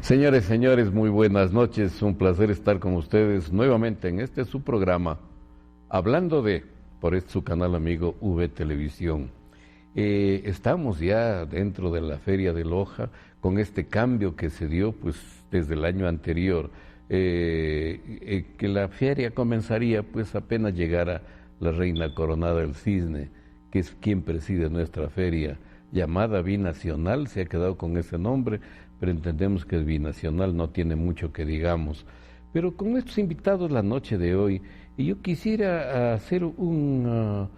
Señores, señores, muy buenas noches. Un placer estar con ustedes nuevamente en este su programa, hablando por este su canal amigo V Televisión. Estamos ya dentro de la Feria de Loja con este cambio que se dio pues desde el año anterior, que la feria comenzaría pues apenas llegara la reina coronada del Cisne, que es quien preside nuestra feria, llamada binacional, se ha quedado con ese nombre, pero entendemos que el binacional no tiene mucho que digamos. Pero con estos invitados la noche de hoy, y yo quisiera hacer un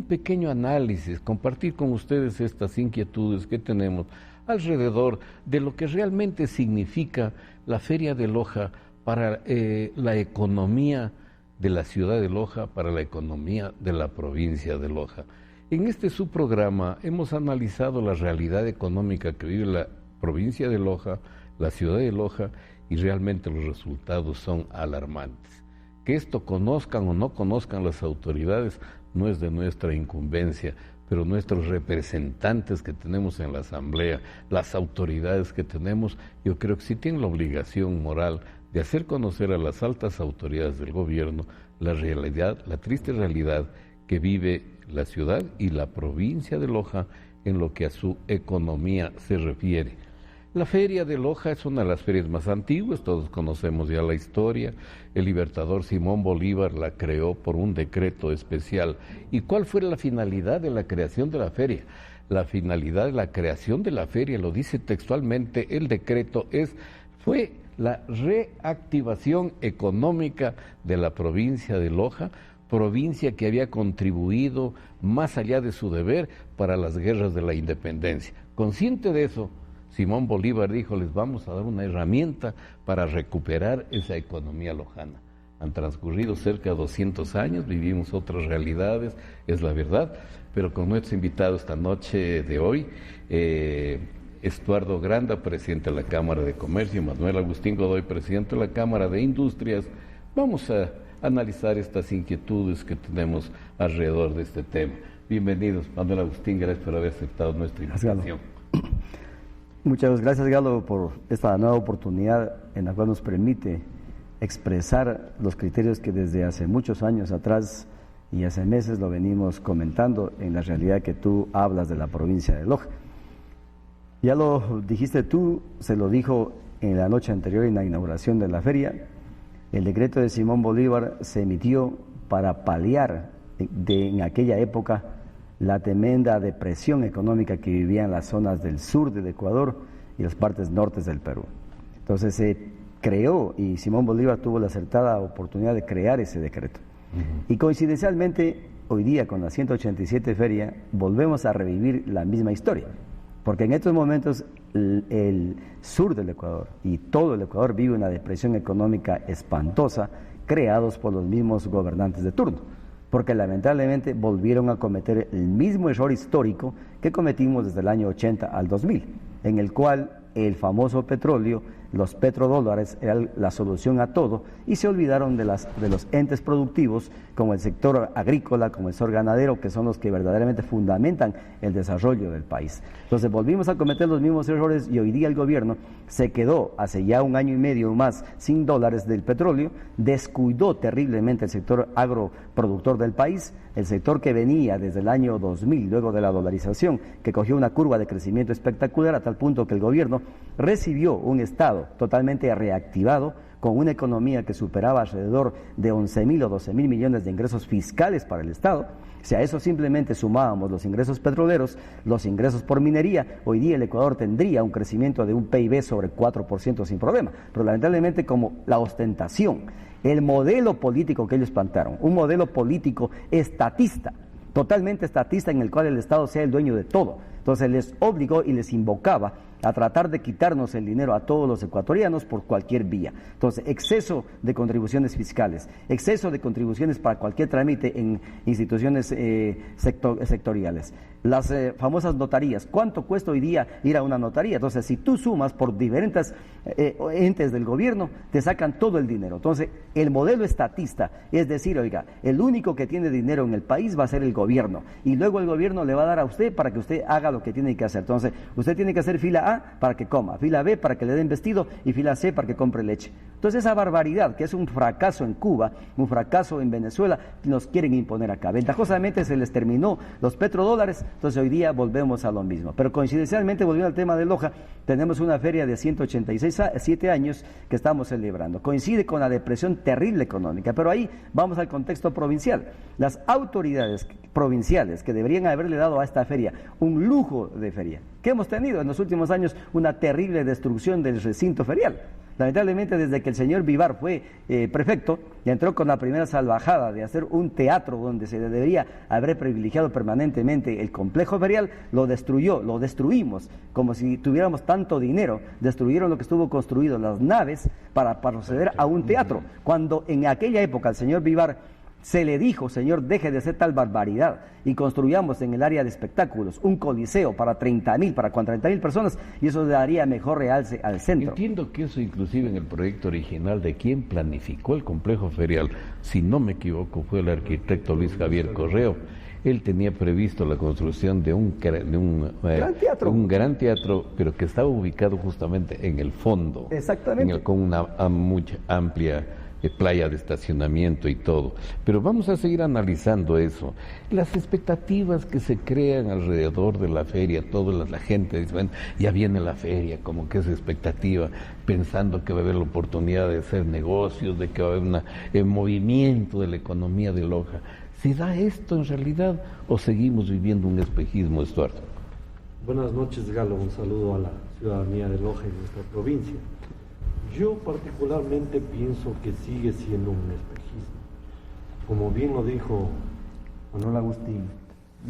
pequeño análisis, compartir con ustedes estas inquietudes que tenemos alrededor de lo que realmente significa la Feria de Loja para la economía de la ciudad de Loja, para la economía de la provincia de Loja. En este subprograma hemos analizado la realidad económica que vive la provincia de Loja, la ciudad de Loja, y realmente los resultados son alarmantes. Que esto conozcan o no conozcan las autoridades no es de nuestra incumbencia, pero nuestros representantes que tenemos en la asamblea, las autoridades que tenemos, yo creo que sí tienen la obligación moral de hacer conocer a las altas autoridades del gobierno la realidad, la triste realidad que vive la ciudad y la provincia de Loja en lo que a su economía se refiere. La Feria de Loja es una de las ferias más antiguas, todos conocemos ya la historia. El libertador Simón Bolívar la creó por un decreto especial. ¿Y cuál fue la finalidad de la creación de la feria? La finalidad de la creación de la feria, lo dice textualmente el decreto, fue la reactivación económica de la provincia de Loja, provincia que había contribuido más allá de su deber para las guerras de la independencia. Consciente de eso, Simón Bolívar dijo, les vamos a dar una herramienta para recuperar esa economía lojana. Han transcurrido cerca de 200 años, vivimos otras realidades, es la verdad, pero con nuestros invitados esta noche de hoy, Estuardo Granda, presidente de la Cámara de Comercio, y Manuel Agustín Godoy, presidente de la Cámara de Industrias, vamos a analizar estas inquietudes que tenemos alrededor de este tema. Bienvenidos, Manuel Agustín, gracias por haber aceptado nuestra invitación. Muchas gracias, Galo, por esta nueva oportunidad en la cual nos permite expresar los criterios que desde hace muchos años atrás y hace meses lo venimos comentando en la realidad que tú hablas de la provincia de Loja. Ya lo dijiste tú, se lo dijo en la noche anterior en la inauguración de la feria. El decreto de Simón Bolívar se emitió para paliar en aquella época la tremenda depresión económica que vivían las zonas del sur del Ecuador y las partes nortes del Perú. Entonces se creó y Simón Bolívar tuvo la acertada oportunidad de crear ese decreto. Y coincidencialmente, hoy día con la 187 feria, volvemos a revivir la misma historia, porque en estos momentos el sur del Ecuador y todo el Ecuador vive una depresión económica espantosa, creados por los mismos gobernantes de turno, porque lamentablemente volvieron a cometer el mismo error histórico que cometimos desde el año 80 al 2000, en el cual el famoso petróleo, los petrodólares eran la solución a todo y se olvidaron de los entes productivos como el sector agrícola, como el sector ganadero, que son los que verdaderamente fundamentan el desarrollo del país. Entonces volvimos a cometer los mismos errores y hoy día el gobierno se quedó hace ya 1 año y medio más sin dólares del petróleo, descuidó terriblemente el sector agroproductor del país, el sector que venía desde el año 2000, luego de la dolarización, que cogió una curva de crecimiento espectacular a tal punto que el gobierno recibió un Estado totalmente reactivado, con una economía que superaba alrededor de 11.000 o 12.000 millones de ingresos fiscales para el Estado. Si a eso simplemente sumábamos los ingresos petroleros, los ingresos por minería, hoy día el Ecuador tendría un crecimiento de un PIB sobre 4% sin problema. Pero lamentablemente, como la ostentación, el modelo político que ellos plantearon, un modelo político estatista, totalmente estatista, en el cual el Estado sea el dueño de todo. Entonces les obligó y les invocaba a tratar de quitarnos el dinero a todos los ecuatorianos por cualquier vía. Entonces, exceso de contribuciones fiscales, exceso de contribuciones para cualquier trámite en instituciones sectoriales, Las famosas notarías. ¿Cuánto cuesta hoy día ir a una notaría? Entonces, si tú sumas por diferentes entes del gobierno, te sacan todo el dinero. Entonces, el modelo estatista es decir, oiga, el único que tiene dinero en el país va a ser el gobierno. Y luego el gobierno le va a dar a usted para que usted haga lo que tiene que hacer. Entonces, usted tiene que hacer fila A para que coma, fila B para que le den vestido y fila C para que compre leche. Entonces, esa barbaridad, que es un fracaso en Cuba, un fracaso en Venezuela, nos quieren imponer acá. Ventajosamente se les terminó los petrodólares, entonces hoy día volvemos a lo mismo. Pero coincidencialmente, volviendo al tema de Loja, tenemos una feria de 187 años que estamos celebrando. Coincide con la depresión terrible económica, pero ahí vamos al contexto provincial. Las autoridades provinciales que deberían haberle dado a esta feria un lujo de feria, que hemos tenido en los últimos años una terrible destrucción del recinto ferial. Lamentablemente, desde que el señor Vivar fue prefecto, y entró con la primera salvajada de hacer un teatro donde se debería haber privilegiado permanentemente el complejo ferial, lo destruyó, lo destruimos, como si tuviéramos tanto dinero. Destruyeron lo que estuvo construido, las naves, para proceder a un teatro, cuando en aquella época el señor Vivar se le dijo, señor, deje de hacer tal barbaridad y construyamos en el área de espectáculos un coliseo para 30.000 personas, y eso le daría mejor realce al centro. Entiendo que eso inclusive en el proyecto original de quien planificó el complejo ferial, si no me equivoco, fue el arquitecto Luis Javier Correo. Él tenía previsto la construcción de un gran teatro, pero que estaba ubicado justamente en el fondo. Exactamente. Con una mucha amplia playa de estacionamiento y todo. Pero vamos a seguir analizando eso. Las expectativas que se crean alrededor de la feria, toda la gente dice, bueno, ya viene la feria, como que es expectativa, pensando que va a haber la oportunidad de hacer negocios, de que va a haber un movimiento de la economía de Loja. ¿Se da esto en realidad o seguimos viviendo un espejismo, Estuardo? Buenas noches, Galo. Un saludo a la ciudadanía de Loja y nuestra provincia. Yo particularmente pienso que sigue siendo un espejismo. Como bien lo dijo Manuel Agustín,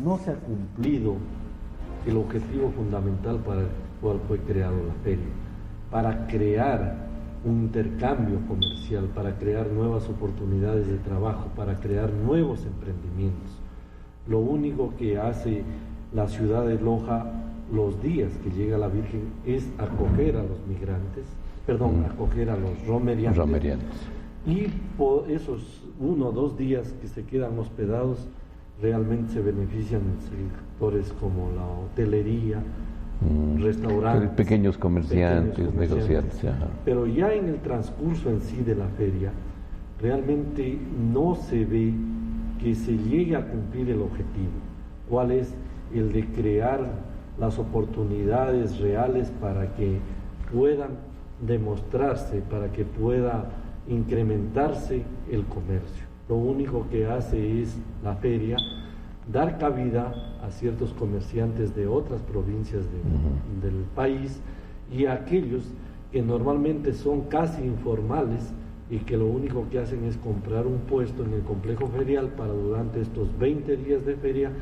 no se ha cumplido el objetivo fundamental para el cual fue creado la feria, para crear un intercambio comercial, para crear nuevas oportunidades de trabajo, para crear nuevos emprendimientos. Lo único que hace la ciudad de Loja los días que llega la Virgen es acoger a los migrantes, acoger a los romerianos. Y por esos 1 o 2 días que se quedan hospedados, realmente se benefician sectores como la hotelería, restaurantes, pequeños comerciantes, negociantes. Pero ya en el transcurso en sí de la feria, realmente no se ve que se llegue a cumplir el objetivo. ¿Cuál es? El de crear las oportunidades reales para que puedan demostrarse, para que pueda incrementarse el comercio. Lo único que hace es la feria dar cabida a ciertos comerciantes de otras provincias del país y a aquellos que normalmente son casi informales y que lo único que hacen es comprar un puesto en el complejo ferial para durante estos 20 días de feria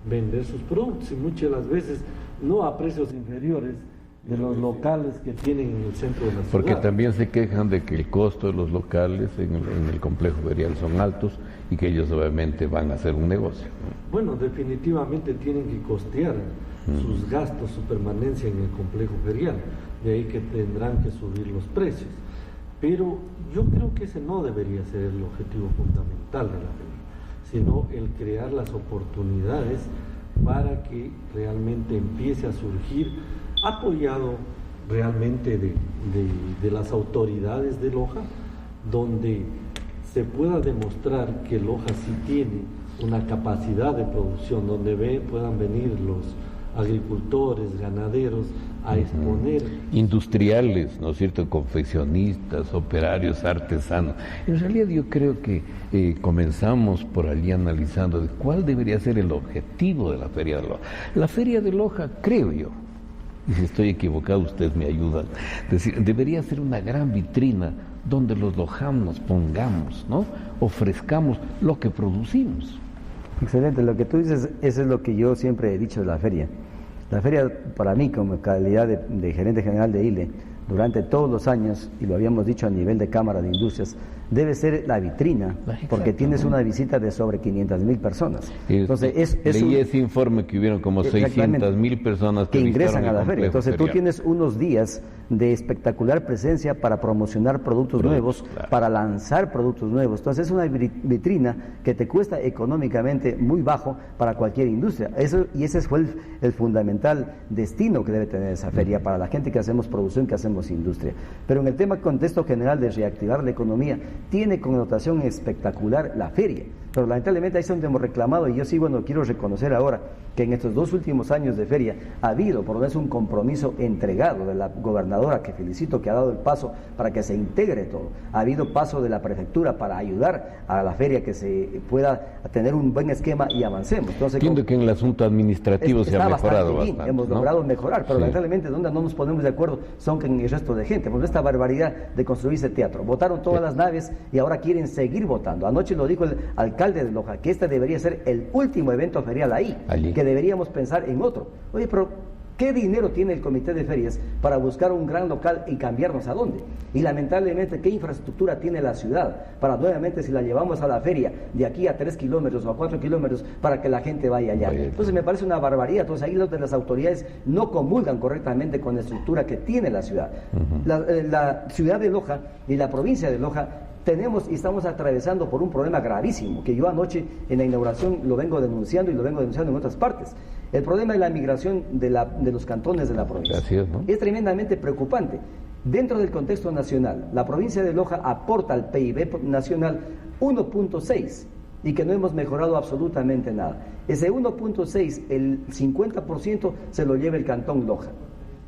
vender sus productos, y muchas de las veces no a precios inferiores de los locales que tienen en el centro de la ciudad. Porque también se quejan de que el costo de los locales en el complejo ferial son altos y que ellos obviamente van a hacer un negocio. Bueno, definitivamente tienen que costear sus gastos, su permanencia en el complejo ferial, de ahí que tendrán que subir los precios. Pero yo creo que ese no debería ser el objetivo fundamental de la feria, sino el crear las oportunidades para que realmente empiece a surgir, apoyado realmente de las autoridades de Loja, donde se pueda demostrar que Loja sí tiene una capacidad de producción, donde puedan venir los agricultores, ganaderos a exponer. Industriales, ¿no es cierto? Confeccionistas, operarios, artesanos. En realidad yo creo que comenzamos por allí analizando de cuál debería ser el objetivo de la Feria de Loja. La Feria de Loja, creo yo, y si estoy equivocado ustedes me ayudan, debería ser una gran vitrina donde los lojanos pongamos, ¿no? Ofrezcamos lo que producimos. Excelente, lo que tú dices, eso es lo que yo siempre he dicho de la feria. La feria, para mí, como calidad de gerente general de ILE, durante todos los años, y lo habíamos dicho a nivel de Cámara de Industrias, debe ser la vitrina, porque tienes una visita de sobre 500,000 personas. Entonces, leí ese informe que hubieron como 600,000 personas que ingresan a la feria. Entonces tú tienes unos días de espectacular presencia para promocionar productos nuevos, para lanzar productos nuevos. Entonces es una vitrina que te cuesta económicamente muy bajo para cualquier industria. Y ese fue el fundamental destino que debe tener esa feria para la gente que hacemos producción, que hacemos industria. Pero en el contexto general de reactivar la economía, tiene connotación espectacular la feria. Pero lamentablemente ahí es donde hemos reclamado, y yo sí, quiero reconocer ahora que en estos 2 últimos años de feria ha habido, por lo menos, un compromiso entregado de la gobernadora, que felicito, que ha dado el paso para que se integre todo. Ha habido paso de la prefectura para ayudar a la feria que se pueda tener un buen esquema y avancemos. Entonces, entiendo que en el asunto administrativo se ha mejorado bastante, hemos logrado mejorar, pero lamentablemente donde no nos ponemos de acuerdo son con el resto de gente. Por esta barbaridad de construirse teatro. Votaron todas las naves y ahora quieren seguir votando. Anoche lo dijo el alcalde de Loja, que este debería ser el último evento ferial allí, que deberíamos pensar en otro. Oye, pero ¿qué dinero tiene el comité de ferias para buscar un gran local y cambiarnos a dónde? Y lamentablemente, ¿qué infraestructura tiene la ciudad para nuevamente, si la llevamos a la feria de aquí a 3 kilómetros o a 4 kilómetros, para que la gente vaya allá? Entonces me parece una barbaridad. Entonces ahí las autoridades no comulgan correctamente con la estructura que tiene la ciudad. La ciudad de Loja y la provincia de Loja tenemos y estamos atravesando por un problema gravísimo, que yo anoche en la inauguración lo vengo denunciando y lo vengo denunciando en otras partes. El problema de la migración de los cantones de la provincia es tremendamente preocupante. Dentro del contexto nacional, la provincia de Loja aporta al PIB nacional 1.6 y que no hemos mejorado absolutamente nada. Ese 1.6, el 50% se lo lleva el cantón Loja.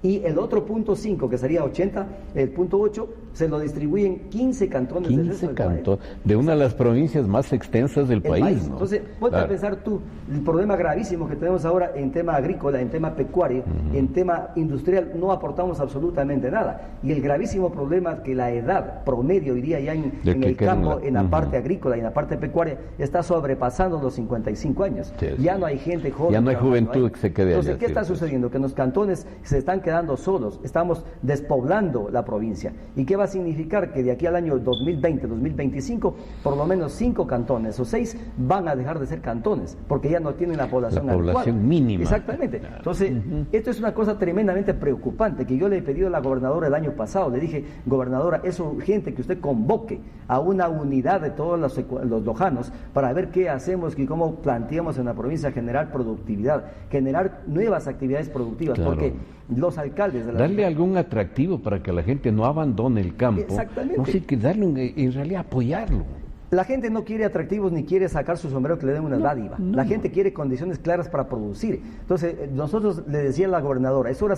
Y el otro 0.5, que sería 80, el 0.8, se lo distribuyen 15 cantones del resto del país. De una de las provincias más extensas del país, ¿no? Entonces, ponte a pensar tú, el problema gravísimo que tenemos ahora en tema agrícola, en tema pecuario, en tema industrial, no aportamos absolutamente nada. Y el gravísimo problema que la edad promedio hoy día ya en el campo, en la parte agrícola y en la parte pecuaria, está sobrepasando los 55 años. Ya no hay gente joven. Ya no hay juventud que se quede allá. Entonces, ¿qué está sucediendo? Que los cantones se están quedando solos, estamos despoblando la provincia. ¿Y qué va a significar? Que de aquí al año 2020, 2025, por lo menos 5 cantones o 6 van a dejar de ser cantones, porque ya no tienen la población adecuada. Mínima. Exactamente. Entonces, esto es una cosa tremendamente preocupante, que yo le he pedido a la gobernadora el año pasado, le dije, gobernadora, es urgente que usted convoque a una unidad de todos los lojanos para ver qué hacemos y cómo planteamos en la provincia generar productividad, generar nuevas actividades productivas, porque los alcaldes de darle algún atractivo para que la gente no abandone el campo. Exactamente. No sé, que darle, en realidad apoyarlo. La gente no quiere atractivos ni quiere sacar su sombrero que le den una dádiva. La gente quiere condiciones claras para producir. Entonces, nosotros le decía a la gobernadora, es hora,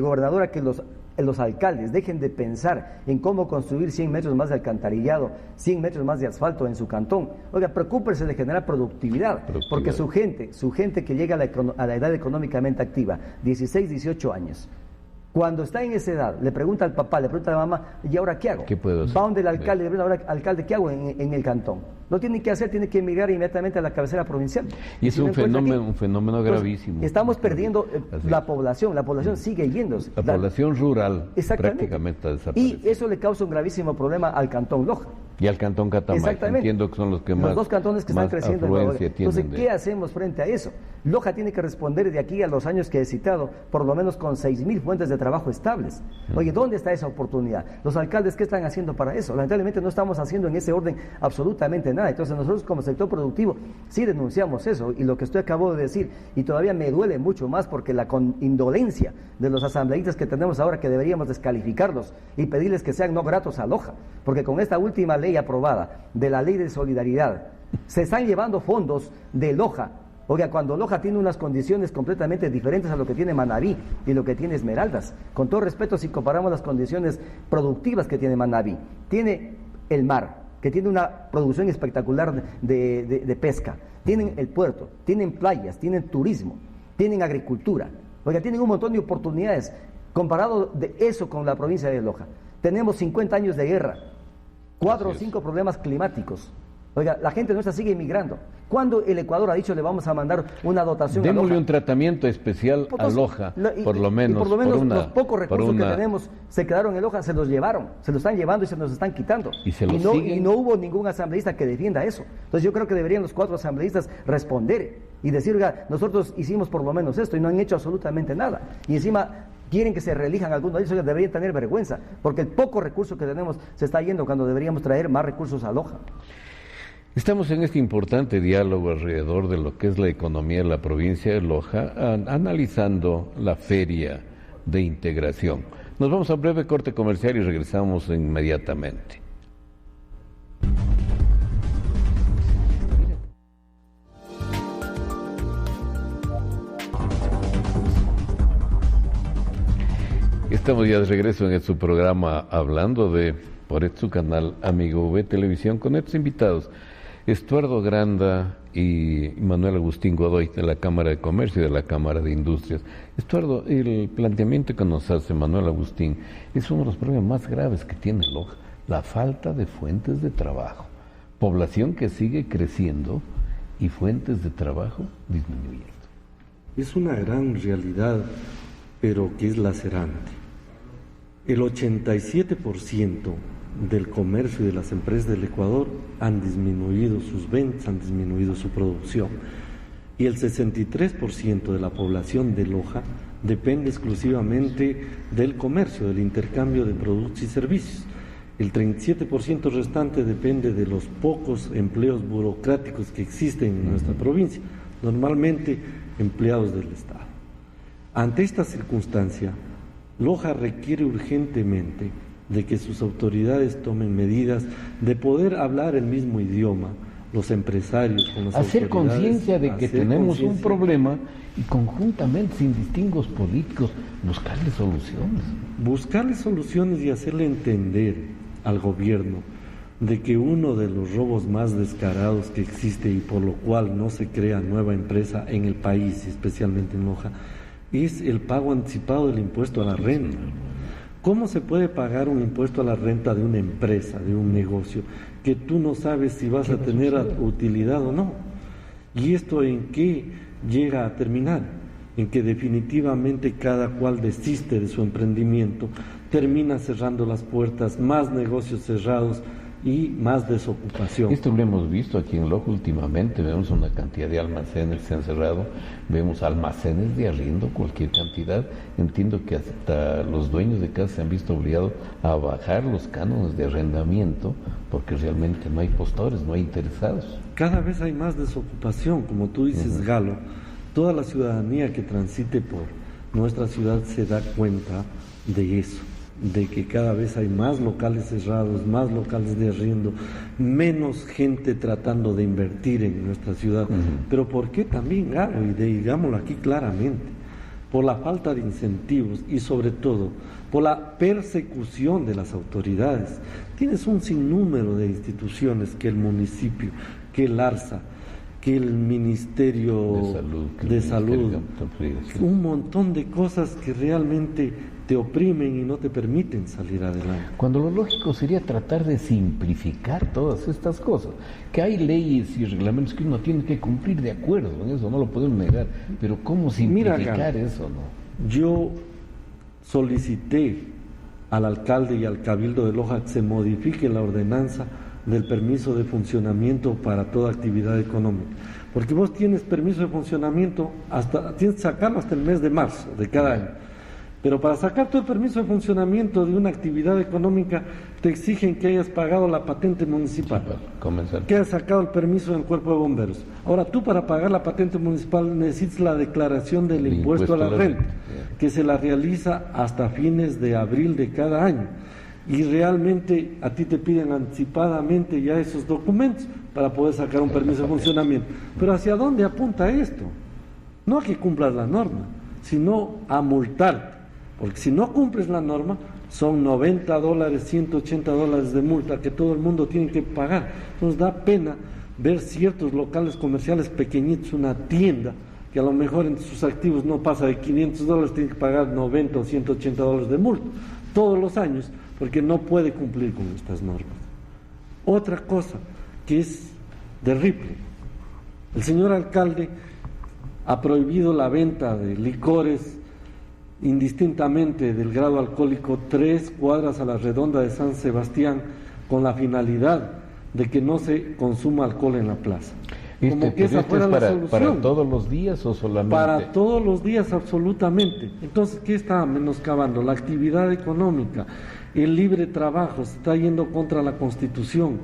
gobernadora, que los alcaldes dejen de pensar en cómo construir 100 metros más de alcantarillado, 100 metros más de asfalto en su cantón. Oiga, preocúpese de generar productividad, porque su gente que llega a la edad económicamente activa, 16, 18 años, cuando está en esa edad, le pregunta al papá, le pregunta a la mamá, ¿y ahora qué hago? ¿Qué puedo hacer? Va donde el alcalde, le pregunta, ahora, alcalde, ¿qué hago en el cantón? No tiene que hacer, tiene que emigrar inmediatamente a la cabecera provincial. Y es un fenómeno gravísimo. Estamos perdiendo la población sigue yéndose. La población rural prácticamente ha desaparecido. Y eso le causa un gravísimo problema al cantón Loja. Y al cantón Catamayo, entiendo que son los que más los dos cantones que están creciendo. Entonces, ¿qué de hacemos frente a eso? Loja tiene que responder de aquí a los años que he citado, por lo menos con 6,000 fuentes de trabajo estables. Oye, ¿dónde está esa oportunidad? Los alcaldes, ¿qué están haciendo para eso? Lamentablemente no estamos haciendo en ese orden absolutamente nada. Entonces nosotros como sector productivo sí denunciamos eso, y lo que usted acabó de decir, y todavía me duele mucho más porque la indolencia de los asambleístas que tenemos ahora, que deberíamos descalificarlos y pedirles que sean no gratos a Loja, porque con esta última ley aprobada de la ley de solidaridad se están llevando fondos de Loja. Oiga, cuando Loja tiene unas condiciones completamente diferentes a lo que tiene Manabí y lo que tiene Esmeraldas, con todo respeto, si comparamos las condiciones productivas que tiene Manabí, tiene el mar, que tiene una producción espectacular de pesca, tienen el puerto, tienen playas, tienen turismo, tienen agricultura, oiga, tienen un montón de oportunidades. Comparado de eso con la provincia de Loja, tenemos 50 años de guerra, 4 o 5 problemas climáticos, Oiga, la gente nuestra sigue emigrando. ¿Cuándo el Ecuador ha dicho le vamos a mandar una dotación a Démosle Loja? un tratamiento especial a Loja, por lo menos los pocos recursos que tenemos se quedaron en Loja, se los llevaron, se los están llevando y se nos están quitando. Y no hubo ningún asambleísta que defienda eso. Entonces yo creo que deberían los 4 asambleístas responder y decir, oiga, nosotros hicimos por lo menos esto y no han hecho absolutamente nada. Y encima quieren que se reelijan algunos de ellos, oiga, deberían tener vergüenza, porque el poco recurso que tenemos se está yendo cuando deberíamos traer más recursos a Loja. Estamos en este importante diálogo alrededor de lo que es la economía de la provincia de Loja, analizando la feria de integración. Nos vamos a un breve corte comercial y regresamos inmediatamente. Estamos ya de regreso en su programa hablando de, por su canal Amigo V Televisión, con estos invitados. Estuardo Granda y Manuel Agustín Godoy, de la Cámara de Comercio y de la Cámara de Industrias. Estuardo, el planteamiento que nos hace Manuel Agustín es uno de los problemas más graves que tiene Loja, la falta de fuentes de trabajo. Población que sigue creciendo y fuentes de trabajo disminuyendo. Es una gran realidad, pero que es lacerante. El 87% del comercio y de las empresas del Ecuador han disminuido sus ventas, han disminuido su producción. Y el 63% de la población de Loja depende exclusivamente del comercio, del intercambio de productos y servicios. El 37% restante depende de los pocos empleos burocráticos que existen en nuestra provincia, normalmente empleados del Estado. Ante esta circunstancia, Loja requiere urgentemente de que sus autoridades tomen medidas de poder hablar el mismo idioma, los empresarios con las hacer autoridades. Conciencia de que tenemos un problema y conjuntamente, sin distingos políticos, buscarle soluciones. Buscarle soluciones y hacerle entender al gobierno de que uno de los robos más descarados que existe y por lo cual no se crea nueva empresa en el país, especialmente en Loja, es el pago anticipado del impuesto a la renta. ¿Cómo se puede pagar un impuesto a la renta de una empresa, de un negocio, que tú no sabes si vas a tener utilidad o no? ¿Y esto en qué llega a terminar? En que definitivamente cada cual desiste de su emprendimiento, termina cerrando las puertas, más negocios cerrados y más desocupación. Esto lo hemos visto aquí en Loja últimamente, vemos una cantidad de almacenes que se han cerrado, vemos almacenes de arriendo, cualquier cantidad. Entiendo que hasta los dueños de casa se han visto obligados a bajar los cánones de arrendamiento porque realmente no hay postores, no hay interesados. Cada vez hay más desocupación, como tú dices, Galo. Toda la ciudadanía que transite por nuestra ciudad se da cuenta de eso, de que cada vez hay más locales cerrados, más locales de arriendo, menos gente tratando de invertir en nuestra ciudad. Pero ¿por qué también, Galo? Y digámoslo aquí claramente, por la falta de incentivos y sobre todo por la persecución de las autoridades. Tienes un sinnúmero de instituciones, que el municipio, que el ARSA, que el Ministerio de Salud, un montón de cosas que realmente te oprimen y no te permiten salir adelante. Cuando lo lógico sería tratar de simplificar todas estas cosas, que hay leyes y reglamentos que uno tiene que cumplir, de acuerdo, en eso no lo podemos negar, pero ¿cómo simplificar eso, no? Yo solicité al alcalde y al cabildo de Loja que se modifique la ordenanza del permiso de funcionamiento para toda actividad económica, porque vos tienes permiso de funcionamiento tienes que sacarlo hasta el mes de marzo de cada año, pero para sacar todo el permiso de funcionamiento de una actividad económica te exigen que hayas pagado la patente municipal, que hayas sacado el permiso del cuerpo de bomberos. Ahora tú, para pagar la patente municipal, necesitas la declaración del impuesto a la renta, que se la realiza hasta fines de abril de cada año. Y realmente a ti te piden anticipadamente ya esos documentos para poder sacar un permiso de funcionamiento. Pero ¿hacia dónde apunta esto? No a que cumplas la norma, sino a multarte, porque si no cumples la norma son $90, $180 de multa que todo el mundo tiene que pagar. Nos da pena ver ciertos locales comerciales pequeñitos, una tienda que a lo mejor en sus activos no pasa de $500, tiene que pagar $90 o $180 de multa todos los años, porque no puede cumplir con estas normas. Otra cosa que es de Ripley. El señor alcalde ha prohibido la venta de licores indistintamente del grado alcohólico 3 cuadras a la redonda de San Sebastián, con la finalidad de que no se consuma alcohol en la plaza. Como que esa fuera la solución. ¿Para todos los días o solamente? Para todos los días, absolutamente. Entonces, ¿qué está menoscabando? La actividad económica, el libre trabajo, se está yendo contra la Constitución.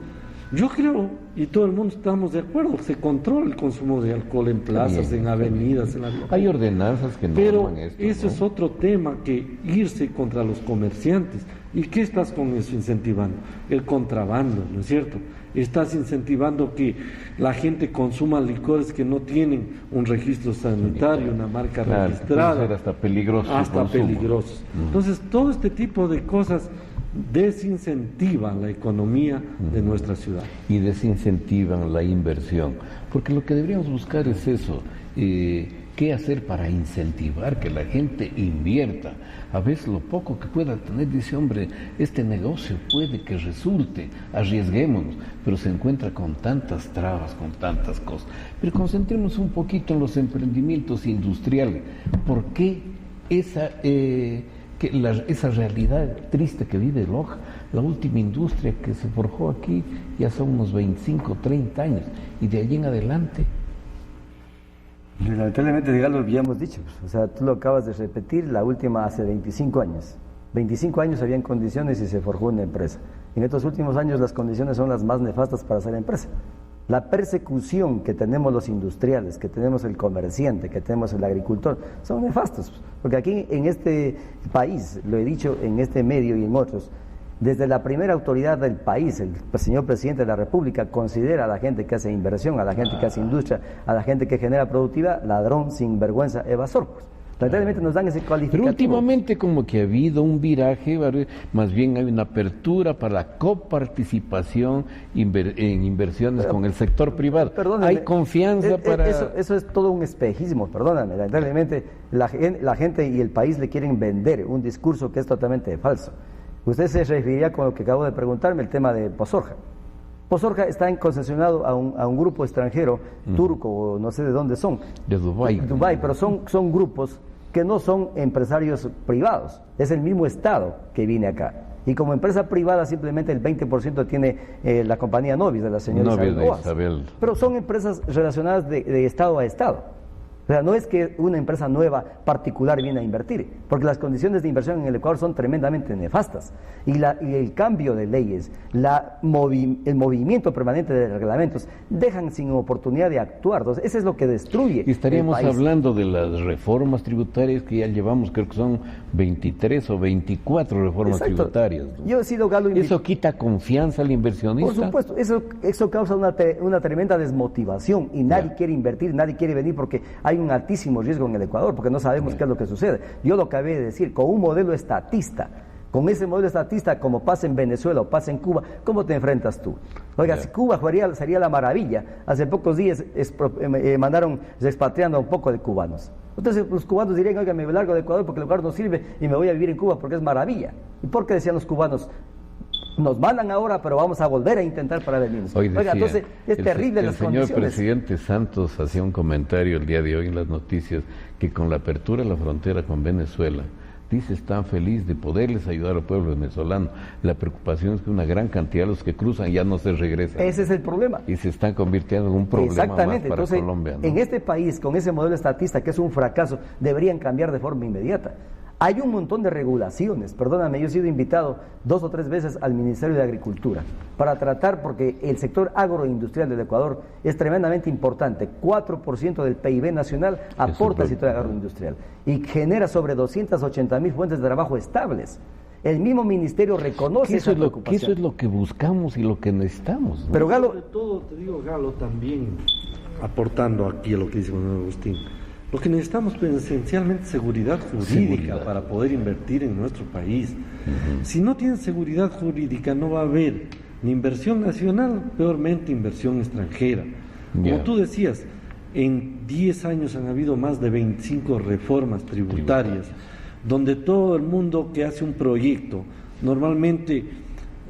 Yo creo, y todo el mundo estamos de acuerdo, se controla el consumo de alcohol en plazas, en avenidas, en la... Hay ordenanzas que norman esto. Pero eso, ¿no? Es otro tema, que irse contra los comerciantes. ¿Y qué estás con eso incentivando? El contrabando, ¿no es cierto? Estás incentivando que la gente consuma licores que no tienen un registro sanitario, una marca registrada. Puede ser hasta peligroso. Hasta peligrosos. Entonces, todo este tipo de cosas desincentivan la economía de nuestra ciudad. Y desincentivan la inversión. Porque lo que deberíamos buscar es eso. ¿Qué hacer para incentivar que la gente invierta? A veces lo poco que pueda tener, dice, hombre, este negocio puede que resulte, arriesguémonos, pero se encuentra con tantas trabas, con tantas cosas. Pero concentremos un poquito en los emprendimientos industriales. ¿Por qué esa realidad triste que vive Loja? La última industria que se forjó aquí ya son unos 25, 30 años, y de allí en adelante... Lamentablemente, ya lo habíamos dicho, o sea, tú lo acabas de repetir, la última hace 25 años. 25 años habían condiciones y se forjó una empresa. En estos últimos años las condiciones son las más nefastas para hacer empresa. La persecución que tenemos los industriales, que tenemos el comerciante, que tenemos el agricultor, son nefastos. Porque aquí en este país, lo he dicho en este medio y en otros, desde la primera autoridad del país, el señor presidente de la República, considera a la gente que hace inversión, a la gente que hace industria, a la gente que genera productividad, ladrón, sinvergüenza, evasor. Pues. Lamentablemente nos dan ese calificativo. Pero últimamente como que ha habido un viraje, más bien hay una apertura para la coparticipación en inversiones con el sector privado. Perdóname, hay confianza para... Eso es todo un espejismo, perdóname. Lamentablemente la gente y el país le quieren vender un discurso que es totalmente falso. Usted se referiría con lo que acabo de preguntarme, el tema de Posorja. Posorja está concesionado a un grupo extranjero, turco, o no sé de dónde son. De Dubái. Dubái, pero son grupos que no son empresarios privados, es el mismo Estado que viene acá. Y como empresa privada simplemente el 20% tiene la compañía Novis de la señora Isabel. Pero son empresas relacionadas de Estado a Estado. O sea, no es que una empresa nueva particular viene a invertir, porque las condiciones de inversión en el Ecuador son tremendamente nefastas. Y el cambio de leyes, el movimiento permanente de reglamentos, dejan sin oportunidad de actuar. Entonces, eso es lo que destruye. Y estaríamos hablando de las reformas tributarias que ya llevamos, creo que son 23 o 24 reformas tributarias, ¿no? Yo he sido Galo. ¿Eso quita confianza al inversionista? Por supuesto, eso causa una tremenda desmotivación y nadie quiere invertir, nadie quiere venir porque hay un altísimo riesgo en el Ecuador, porque no sabemos qué es lo que sucede. Yo lo acabé de decir, con un modelo estatista, con ese modelo estatista, como pasa en Venezuela o pasa en Cuba, ¿cómo te enfrentas tú? Oiga, si Cuba sería la maravilla. Hace pocos días mandaron expatriando a un poco de cubanos. Entonces los cubanos dirían, oiga, me largo de Ecuador porque el lugar no sirve y me voy a vivir en Cuba porque es maravilla. ¿Y por qué decían los cubanos? Nos mandan ahora, pero vamos a volver a intentar para venirnos. Oiga, entonces es terrible las condiciones. El señor presidente Santos hacía un comentario el día de hoy en las noticias que con la apertura de la frontera con Venezuela, dice, están feliz de poderles ayudar al pueblo venezolano. La preocupación es que una gran cantidad de los que cruzan ya no se regresan. Ese es el problema. Y se están convirtiendo en un problema más para entonces, Colombia, ¿no? En este país, con ese modelo estatista que es un fracaso, deberían cambiar de forma inmediata. Hay un montón de regulaciones, perdóname, yo he sido invitado 2 o 3 veces al Ministerio de Agricultura para tratar, porque el sector agroindustrial del Ecuador es tremendamente importante, 4% del PIB nacional aporta al sector agroindustrial y genera sobre 280,000 fuentes de trabajo estables. El mismo ministerio reconoce esa preocupación. Eso es lo que buscamos y lo que necesitamos, ¿no? Pero Galo, sobre todo, te digo, Galo, también aportando aquí a lo que dice Manuel Agustín, lo que necesitamos es esencialmente seguridad jurídica para poder invertir en nuestro país. Si no tienen seguridad jurídica no va a haber ni inversión nacional, peormente inversión extranjera. Como tú decías, en 10 años han habido más de 25 reformas tributarias, donde todo el mundo que hace un proyecto normalmente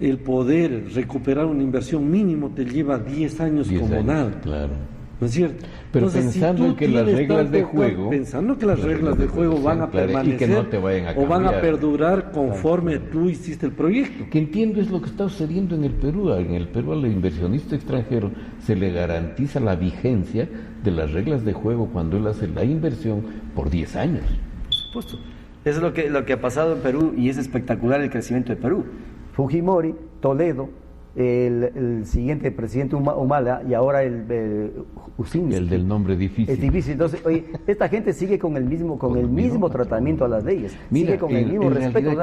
el poder recuperar una inversión mínimo te lleva 10 años 10 como años, nada. claro. ¿No es cierto? Pero Entonces, pensando en que las reglas de juego... Pensando que las reglas de juego van a permanecer y que no te vayan a o van a cambiar. perdurar conforme tú hiciste el proyecto. Que entiendo es lo que está sucediendo en el Perú. En el Perú al inversionista extranjero se le garantiza la vigencia de las reglas de juego cuando él hace la inversión por 10 años. Por supuesto. Eso es lo que ha pasado en Perú y es espectacular el crecimiento de Perú. Fujimori, Toledo, el siguiente presidente Humala y ahora el Usinski. El del nombre difícil. Es difícil. Entonces, oye, esta gente sigue con el mismo tratamiento a las leyes. Mira, sigue con el mismo respeto.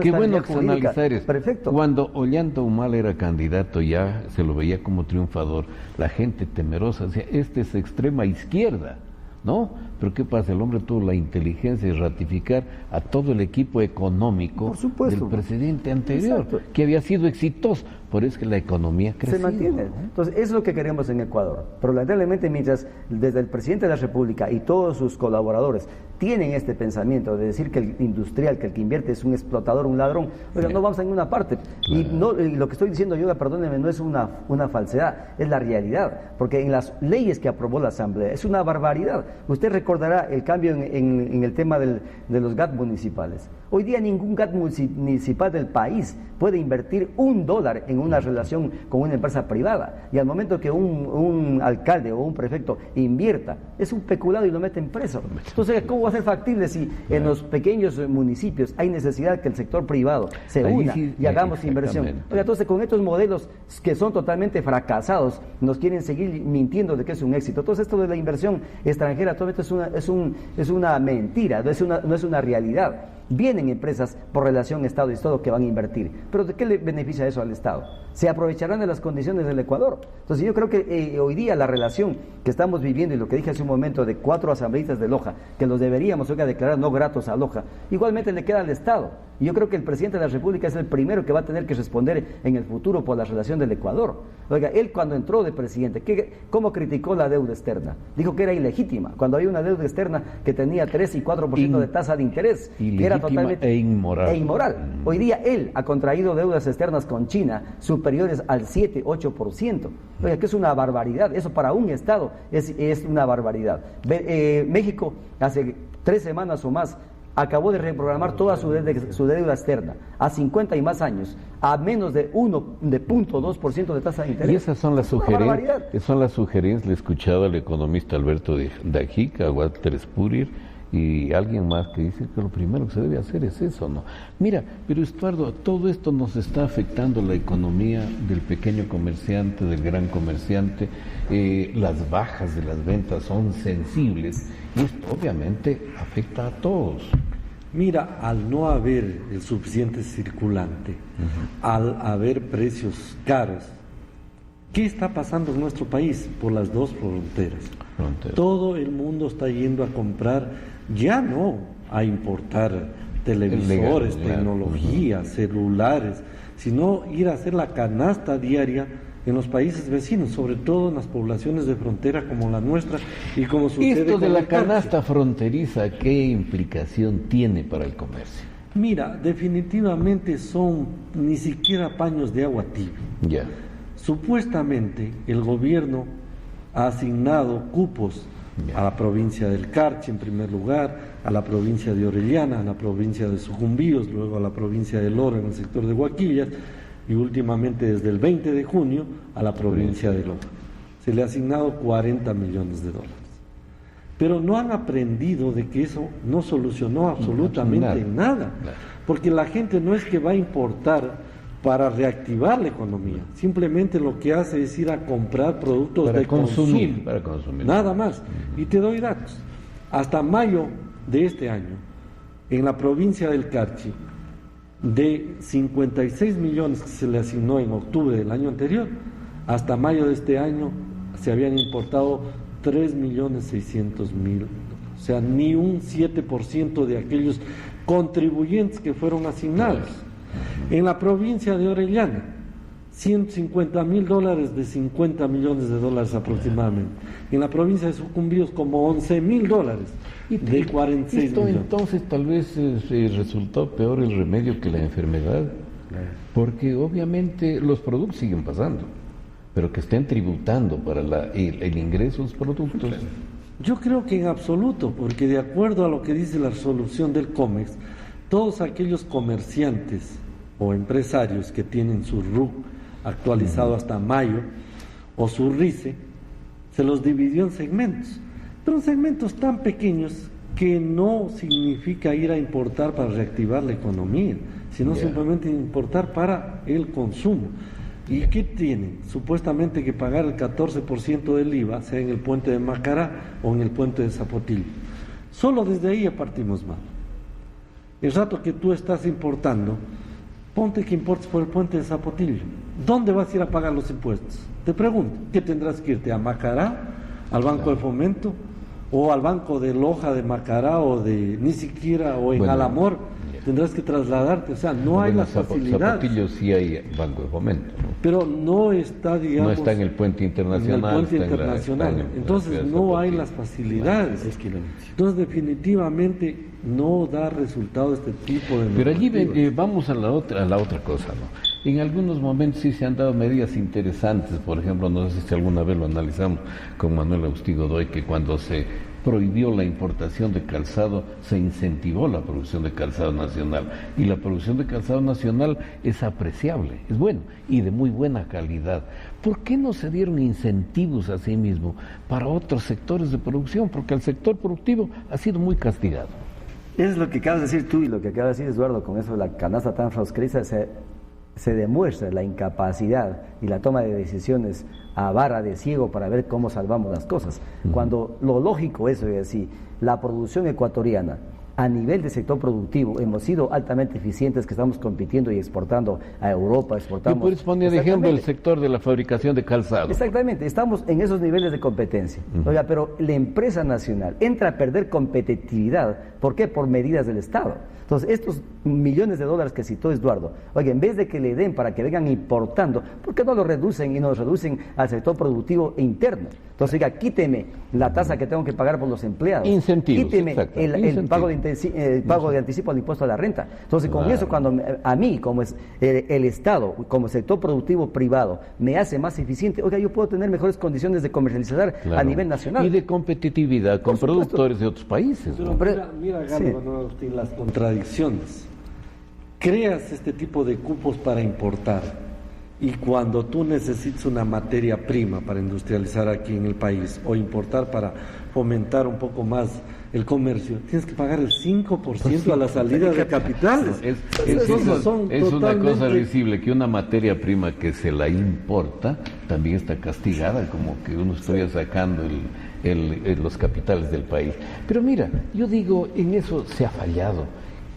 Qué bueno que se analizar eso. Perfecto. Cuando Ollanta Humala era candidato ya se lo veía como triunfador. La gente temerosa decía, este es extrema izquierda. ¿No? Pero ¿qué pasa? El hombre tuvo la inteligencia de ratificar a todo el equipo económico del presidente anterior, exacto, que había sido exitoso. Por eso es que la economía creció. Se mantiene. Entonces, eso es lo que queremos en Ecuador. Pero lamentablemente, mientras desde el presidente de la República y todos sus colaboradores tienen este pensamiento de decir que el industrial, que el que invierte es un explotador, un ladrón, oiga, no vamos a ninguna parte. Claro. Y lo que estoy diciendo yo, perdónenme, no es una falsedad, es la realidad. Porque en las leyes que aprobó la Asamblea es una barbaridad. Usted recordará el cambio en el tema de los GAT municipales. Hoy día ningún GAT municipal del país puede invertir $1 en una relación con una empresa privada. Y al momento que un alcalde o un prefecto invierta, es un peculado y lo meten preso. Entonces, ¿cómo va a ser factible si en los pequeños municipios hay necesidad que el sector privado se una y hagamos inversión? Oiga, entonces, con estos modelos que son totalmente fracasados, nos quieren seguir mintiendo de que es un éxito. Entonces, esto de la inversión extranjera, todo esto es una mentira, no es una realidad. Vienen empresas por relación Estado y Estado que van a invertir, pero ¿de qué le beneficia eso al Estado? Se aprovecharán de las condiciones del Ecuador. Entonces yo creo que hoy día la relación que estamos viviendo y lo que dije hace un momento de 4 asambleístas de Loja, que los deberíamos declarar no gratos a Loja, igualmente le queda al Estado. Y yo creo que el presidente de la República es el primero que va a tener que responder en el futuro por la relación del Ecuador. Oiga, él cuando entró de presidente, ¿cómo criticó la deuda externa? Dijo que era ilegítima, cuando había una deuda externa que tenía 3 y 4% de tasa de interés, que era totalmente inmoral. Hoy día él ha contraído deudas externas con China superiores al 7-8%. Oiga, que es una barbaridad. Eso para un Estado es una barbaridad. México hace 3 semanas o más acabó de reprogramar toda su deuda externa a 50 y más años, a menos de 0.2% de tasa de interés. Y esas son las sugerencias, le he escuchado al economista Alberto Dajica, Walter Spurrier, y alguien más que dice que lo primero que se debe hacer es eso, ¿no? Mira, pero Estuardo, todo esto nos está afectando la economía del pequeño comerciante, del gran comerciante, las bajas de las ventas son sensibles y esto obviamente afecta a todos. Mira, al no haber el suficiente circulante, al haber precios caros, ¿qué está pasando en nuestro país? Por las dos fronteras. Todo el mundo está yendo a comprar, ya no a importar televisores, tecnología, celulares, sino ir a hacer la canasta diaria en los países vecinos, sobre todo en las poblaciones de frontera como la nuestra y como sucede esto de con la canasta fronteriza, ¿qué implicación tiene para el comercio? Mira, definitivamente son ni siquiera paños de agua tibia. Ya. Supuestamente el gobierno ha asignado cupos a la provincia del Carchi en primer lugar, a la provincia de Orellana, a la provincia de Sucumbíos, luego a la provincia de Lora en el sector de Huaquillas y últimamente desde el 20 de junio a la provincia de Loja. Se le ha asignado $40 millones. Pero no han aprendido de que eso no solucionó absolutamente nada, porque la gente no es que va a importar para reactivar la economía, simplemente lo que hace es ir a comprar productos para de consumir, nada más. Y te doy datos. Hasta mayo de este año, en la provincia del Carchi, de 56 millones que se le asignó en octubre del año anterior, hasta mayo de este año se habían importado 3.600.000, o sea, ni un 7% de aquellos contribuyentes que fueron asignados. En la provincia de Orellana, $150.000 de $50 millones aproximadamente. En la provincia de Sucumbíos, como $11.000 de 46 millones. Entonces, tal vez resultó peor el remedio que la enfermedad. Porque obviamente los productos siguen pasando, pero que estén tributando para el ingreso de los productos. Yo creo que en absoluto, porque de acuerdo a lo que dice la resolución del COMEX, todos aquellos comerciantes o empresarios que tienen su RUC actualizado hasta mayo o su RICE, se los dividió en segmentos, pero en segmentos tan pequeños que no significa ir a importar para reactivar la economía, sino simplemente importar para el consumo. ¿Y qué tienen? Supuestamente que pagar el 14% del IVA, sea en el puente de Macará o en el puente de Zapotillo. Solo desde ahí ya partimos mal. El rato que tú estás importando, ponte que importes por el puente de Zapotillo. ¿Dónde vas a ir a pagar los impuestos? Te pregunto, ¿qué tendrás que irte a Macará, al Banco de Fomento, o al Banco de Loja de Macará, o de ni siquiera, o en Alamor? Tendrás que trasladarte, o sea, no hay las facilidades. Zapotillo sí hay Banco de Fomento, ¿no? Pero no está, digamos... No está en el puente internacional. Entonces no hay las facilidades. Entonces definitivamente no da resultado este tipo de... Pero allí vamos a la otra cosa, ¿no? En algunos momentos sí se han dado medidas interesantes, por ejemplo, no sé si alguna vez lo analizamos con Manuel Agustín Godoy, que cuando se prohibió la importación de calzado, se incentivó la producción de calzado nacional. Y la producción de calzado nacional es apreciable, es bueno y de muy buena calidad. ¿Por qué no se dieron incentivos a sí mismo para otros sectores de producción? Porque el sector productivo ha sido muy castigado. Es lo que acabas de decir tú y lo que acaba de decir Eduardo, con eso de la canasta tan foscrisa, se demuestra la incapacidad y la toma de decisiones a vara de ciego para ver cómo salvamos las cosas. Cuando lo lógico es así, la producción ecuatoriana a nivel de sector productivo hemos sido altamente eficientes, que estamos compitiendo y exportando a Europa, exportamos... Y puedes poner de ejemplo el sector de la fabricación de calzado. Exactamente, estamos en esos niveles de competencia. Oiga, pero la empresa nacional entra a perder competitividad. ¿Por qué? Por medidas del Estado. Entonces, estos millones de dólares que citó Eduardo, oiga, en vez de que le den para que vengan importando, ¿por qué no lo reducen y nos reducen al sector productivo interno? Entonces, oiga, quíteme la tasa que tengo que pagar por los empleados. Incentivos. Quíteme el pago de anticipo al impuesto a la renta. Entonces, con eso, cuando a mí, como es el Estado, como sector productivo privado, me hace más eficiente, oiga, yo puedo tener mejores condiciones de comercializar a nivel nacional. Y de competitividad con productores de otros países. Pero mira Galo, las contradicciones. Creas este tipo de cupos para importar y cuando tú necesitas una materia prima para industrializar aquí en el país o importar para fomentar un poco más el comercio, tienes que pagar el 5% a la salida de capitales. Es una cosa visible que una materia prima que se la importa también está castigada, como que uno estuviera sacando los capitales del país. Pero mira, yo digo, en eso se ha fallado.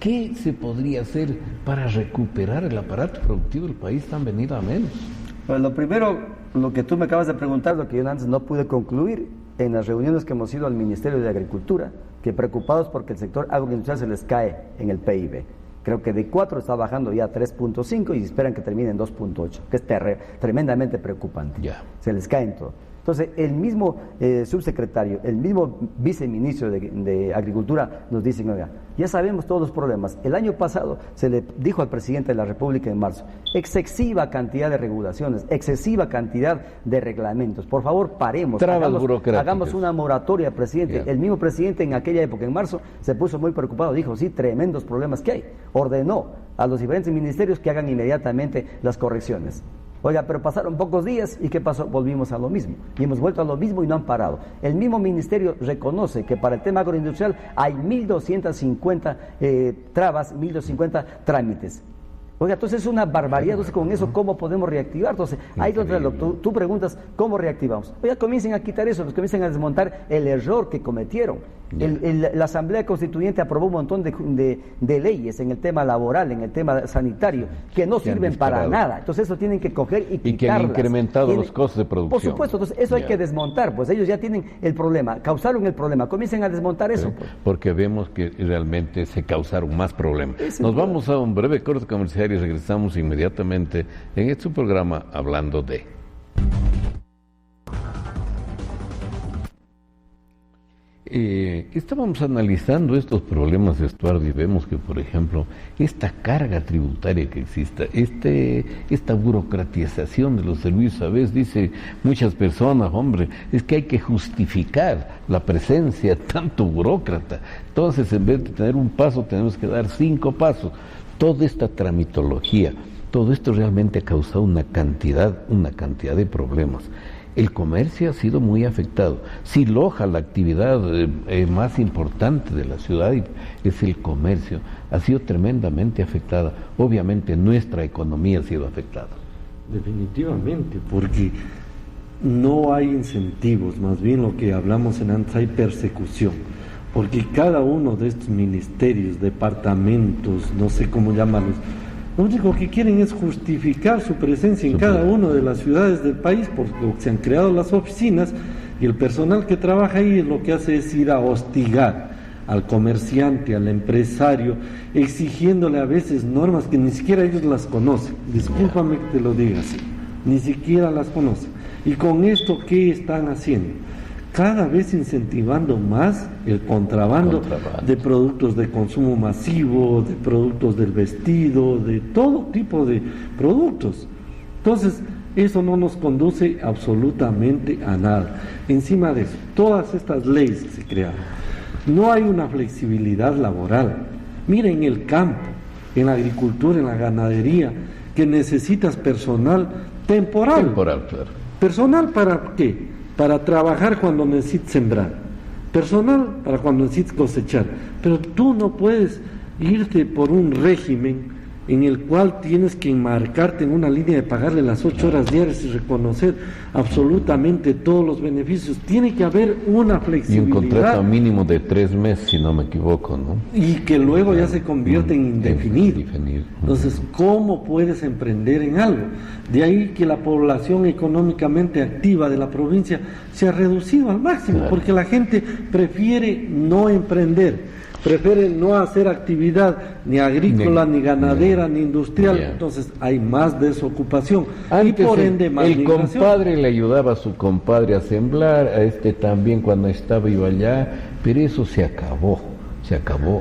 ¿Qué se podría hacer para recuperar el aparato productivo del país tan venido a menos? Pues lo primero, lo que tú me acabas de preguntar, lo que yo antes no pude concluir, en las reuniones que hemos ido al Ministerio de Agricultura, que preocupados porque el sector agroindustrial se les cae en el PIB. Creo que de 4 está bajando ya a 3.5 y esperan que termine en 2.8, que es tremendamente preocupante. Se les cae en todo. Entonces, el mismo subsecretario, el mismo viceministro de Agricultura nos dicen, oiga, ya sabemos todos los problemas. El año pasado se le dijo al presidente de la República en marzo, excesiva cantidad de regulaciones, excesiva cantidad de reglamentos. Por favor, paremos, hagamos una moratoria, presidente. El mismo presidente en aquella época, en marzo, se puso muy preocupado, dijo, sí, tremendos problemas que hay. Ordenó a los diferentes ministerios que hagan inmediatamente las correcciones. Oiga, pero pasaron pocos días y ¿qué pasó? Volvimos a lo mismo. Y hemos vuelto a lo mismo y no han parado. El mismo ministerio reconoce que para el tema agroindustrial hay 1.250 trabas, 1.250 trámites. Oiga, entonces es una barbaridad. Entonces, con eso, ¿cómo podemos reactivar? Entonces, ahí donde tú preguntas, ¿cómo reactivamos? Oiga, comiencen a quitar eso, comiencen a desmontar el error que cometieron. La Asamblea Constituyente aprobó un montón de leyes en el tema laboral, en el tema sanitario, que no sirven para nada. Entonces, eso tienen que coger y quitarlas. Y que han incrementado los costos de producción. Por supuesto, entonces eso hay que desmontar. Pues ellos ya tienen el problema, causaron el problema, comiencen a desmontar eso. Porque vemos que realmente se causaron más problemas. Nos vamos a un breve corte comercial y regresamos inmediatamente en este programa Hablando de. Estábamos analizando estos problemas, Estuardo, y vemos que, por ejemplo, esta carga tributaria que existe, esta burocratización de los servicios, a veces dice muchas personas, hombre, es que hay que justificar la presencia de tanto burócrata. Entonces, en vez de tener un paso, tenemos que dar 5 pasos. Toda esta tramitología, todo esto realmente ha causado una cantidad de problemas. El comercio ha sido muy afectado. Si Loja, la actividad más importante de la ciudad, es el comercio, ha sido tremendamente afectada. Obviamente nuestra economía ha sido afectada. Definitivamente, porque no hay incentivos, más bien lo que hablamos en antes, hay persecución. Porque cada uno de estos ministerios, departamentos, no sé cómo llamarlos, lo único que quieren es justificar su presencia en cada una de las ciudades del país, porque se han creado las oficinas y el personal que trabaja ahí lo que hace es ir a hostigar al comerciante, al empresario, exigiéndole a veces normas que ni siquiera ellos las conocen. Discúlpame que te lo diga así, ni siquiera las conocen. Y con esto, ¿qué están haciendo? Cada vez incentivando más el contrabando de productos de consumo masivo, de productos del vestido, de todo tipo de productos. Entonces, eso no nos conduce absolutamente a nada. Encima de eso, todas estas leyes que se crearon, no hay una flexibilidad laboral. Mira, en el campo, en la agricultura, en la ganadería, que necesitas personal temporal. Temporal, claro. ¿Personal para qué? Para trabajar cuando necesites sembrar, personal para cuando necesites cosechar, pero tú no puedes irte por un régimen en el cual tienes que enmarcarte en una línea de pagarle las 8 horas diarias y reconocer absolutamente todos los beneficios. Tiene que haber una flexibilidad. Y un contrato mínimo de 3 meses, si no me equivoco, ¿no? Y que luego ya se convierte en indefinido. Entonces, ¿cómo puedes emprender en algo? De ahí que la población económicamente activa de la provincia se ha reducido al máximo, porque la gente prefiere no emprender. Prefiere no hacer actividad ni agrícola, ni ganadera, ni industrial. Entonces hay más desocupación. Antes y por ende más el migración. compadre le ayudaba a su compadre a sembrar, a este también cuando estaba iba allá, pero eso se acabó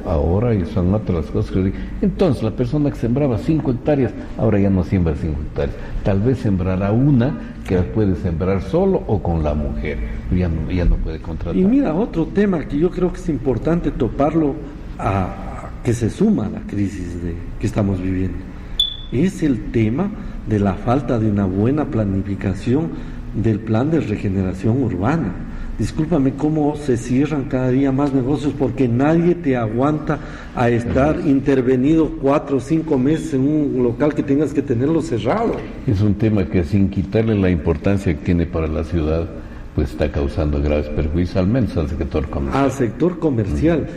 ahora y son otras cosas que... Entonces la persona que sembraba 5 hectáreas, ahora ya no siembra 5 hectáreas, tal vez sembrará una que puede sembrar solo o con la mujer, ya no puede contratar. Y mira, otro tema que yo creo que es importante toparlo, que se suma a la crisis que estamos viviendo, es el tema de la falta de una buena planificación del plan de regeneración urbana. Discúlpame, cómo se cierran cada día más negocios porque nadie te aguanta a estar intervenido 4 o 5 meses en un local que tengas que tenerlo cerrado. Es un tema que, sin quitarle la importancia que tiene para la ciudad, pues está causando graves perjuicios, al menos al sector comercial. Al sector comercial,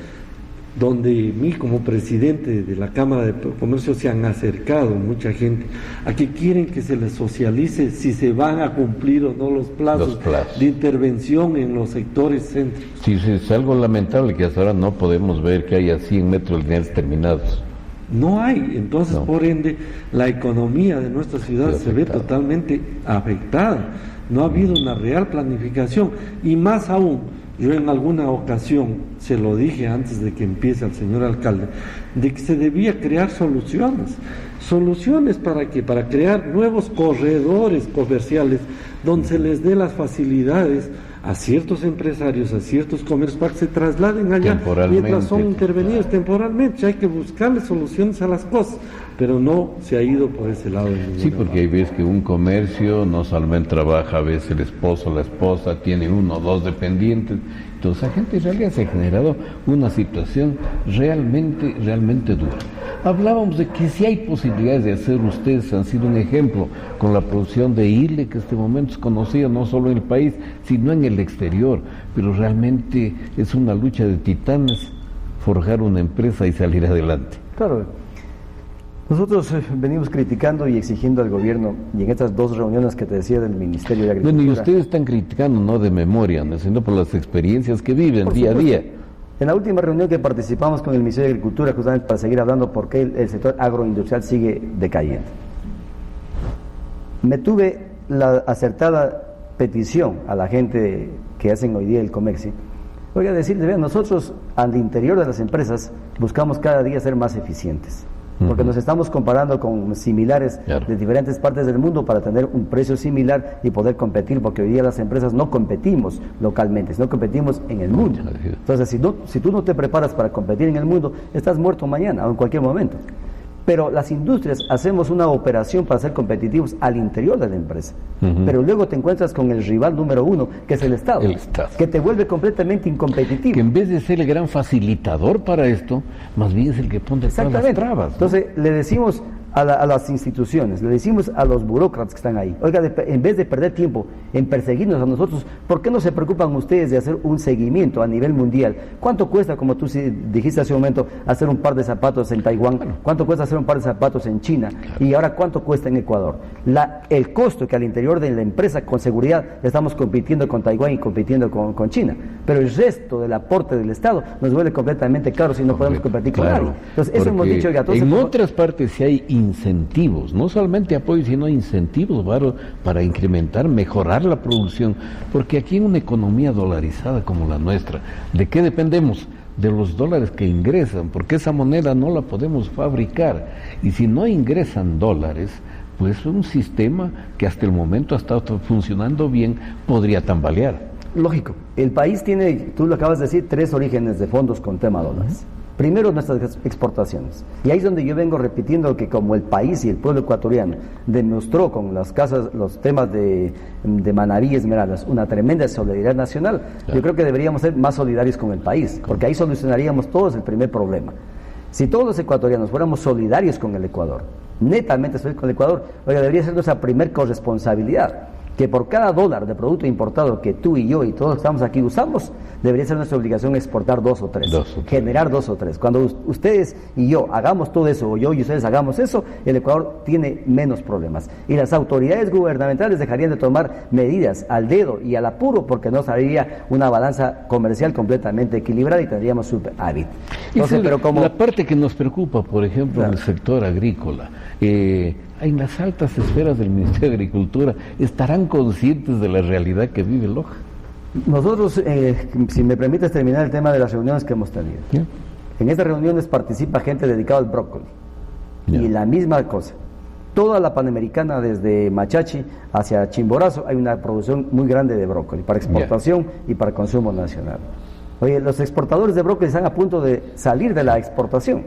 donde mí como presidente de la Cámara de Comercio se han acercado mucha gente a que quieren que se les socialice si se van a cumplir o no los plazos de intervención en los sectores céntricos. Sí, es algo lamentable que hasta ahora no podemos ver que haya 100 metros lineales terminados. No hay, entonces por ende la economía de nuestra ciudad se ve totalmente afectada. No ha habido una real planificación y más aún. Yo en alguna ocasión se lo dije antes de que empiece al señor alcalde, de que se debía crear soluciones para que para crear nuevos corredores comerciales donde se les dé las facilidades a ciertos empresarios, a ciertos comercios para que se trasladen allá mientras son intervenidos temporalmente. Hay que buscarle soluciones a las cosas, pero no se ha ido por ese lado. Sí, porque hay veces que un comercio no solamente trabaja, a veces el esposo, la esposa, tiene 1 o 2 dependientes. Entonces, la gente en realidad se ha generado una situación realmente dura. Hablábamos de que si hay posibilidades de hacer, ustedes han sido un ejemplo con la producción de hile, que en este momento es conocida no solo en el país, sino en el exterior, pero realmente es una lucha de titanes forjar una empresa y salir adelante. Claro, nosotros venimos criticando y exigiendo al gobierno, y en estas 2 reuniones que te decía del Ministerio de Agricultura... Bueno, y ustedes están criticando no de memoria, sino por las experiencias que viven día a día. En la última reunión que participamos con el Ministerio de Agricultura, justamente para seguir hablando por qué el sector agroindustrial sigue decayendo, me tuve la acertada petición a la gente que hacen hoy día el comercio Oiga, decirle, vean, nosotros al interior de las empresas buscamos cada día ser más eficientes, porque nos estamos comparando con similares de diferentes partes del mundo para tener un precio similar y poder competir, porque hoy día las empresas no competimos localmente, sino competimos en el mundo. Entonces, si tú no te preparas para competir en el mundo, estás muerto mañana o en cualquier momento. Pero las industrias hacemos una operación para ser competitivos al interior de la empresa. Pero luego te encuentras con el rival número uno, que es el Estado, que te vuelve completamente incompetitivo. Que en vez de ser el gran facilitador para esto, más bien es el que pone todas las trabas, ¿no? Entonces le decimos a las instituciones, le decimos a los burócratas que están ahí, oiga, en vez de perder tiempo en perseguirnos a nosotros, ¿por qué no se preocupan ustedes de hacer un seguimiento a nivel mundial? ¿Cuánto cuesta, como tú dijiste hace un momento, hacer un par de zapatos en Taiwán? ¿Cuánto cuesta hacer un par de zapatos en China? Y ahora, ¿cuánto cuesta en Ecuador? El costo que al interior de la empresa, con seguridad, estamos compitiendo con Taiwán y compitiendo con China, pero el resto del aporte del Estado nos vuelve completamente caro si no podemos competir con nadie. Entonces, eso hemos dicho, oiga, entonces, en otras partes sí hay incentivos, no solamente apoyo, sino incentivos para incrementar, mejorar la producción, porque aquí en una economía dolarizada como la nuestra, ¿de qué dependemos? De los dólares que ingresan, porque esa moneda no la podemos fabricar, y si no ingresan dólares, pues un sistema que hasta el momento ha estado funcionando bien podría tambalear. Lógico, el país tiene, tú lo acabas de decir, 3 orígenes de fondos con tema dólares. Primero, nuestras exportaciones. Y ahí es donde yo vengo repitiendo que como el país y el pueblo ecuatoriano demostró con las casas, los temas de Manaví y Esmeraldas, una tremenda solidaridad nacional, yo creo que deberíamos ser más solidarios con el país, porque ahí solucionaríamos todos el primer problema. Si todos los ecuatorianos fuéramos solidarios con el Ecuador, netamente solidarios con el Ecuador, oiga, debería ser nuestra primer corresponsabilidad, que por cada dólar de producto importado que tú y yo y todos los que estamos aquí usamos, debería ser nuestra obligación exportar 2 o 3, generar 2 o 3. Cuando ustedes y yo hagamos todo eso, o yo y ustedes hagamos eso, el Ecuador tiene menos problemas. Y las autoridades gubernamentales dejarían de tomar medidas al dedo y al apuro, porque no saldría una balanza comercial completamente equilibrada y tendríamos superávit. Entonces, pero como la parte que nos preocupa, por ejemplo, en el sector agrícola, en las altas esferas del Ministerio de Agricultura, ¿estarán conscientes de la realidad que vive Loja? Nosotros, si me permites terminar el tema de las reuniones que hemos tenido. En estas reuniones participa gente dedicada al brócoli. Y la misma cosa. Toda la Panamericana, desde Machachi hacia Chimborazo, hay una producción muy grande de brócoli, para exportación y para consumo nacional. Oye, los exportadores de brócoli están a punto de salir de la exportación,